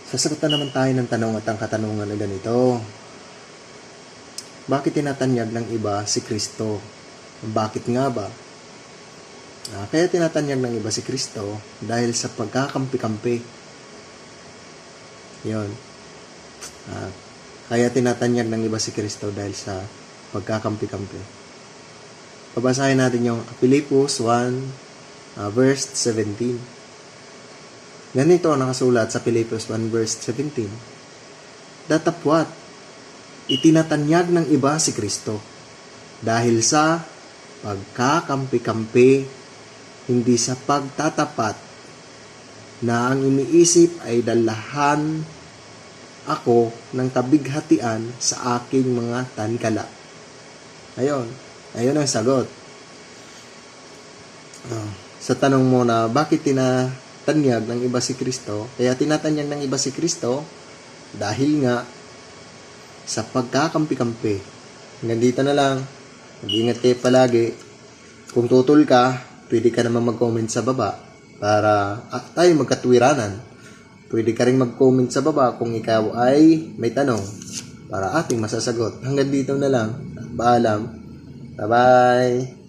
Sasagutan naman tayo ng tanong at ang katanungan na ganito. Bakit tinatanyag ng iba si Kristo? Bakit nga ba? Kaya tinatanyag ng iba si Kristo dahil sa pagkakampi-kampi. Yun. Kaya tinatanyag ng iba si Kristo dahil sa pagkakampi-kampi. Babasahin natin yung Pilipos 1, verse 17. Ganito ang nakasulat sa Pilipos 1 verse 17. Datapwat, itinatanyag ng iba si Kristo dahil sa pagkakampi-kampi, hindi sa pagtatapat na ang iniisip ay dalahan ako ng kabighatian sa aking mga tanikala. Ayun ang sagot. Sa tanong mo na bakit tinatanyag ng iba si Kristo, kaya tinatanyag ng iba si Kristo dahil nga sa pagkakampi-kampi. Hanggang dito na lang. Mag-ingat kayo palagi. Kung tutol ka, pwede ka naman mag-comment sa baba para tayo magkatwiranan. Pwede ka rin mag-comment sa baba kung ikaw ay may tanong para ating masasagot. Hanggang dito na lang. Paalam. Bye-bye.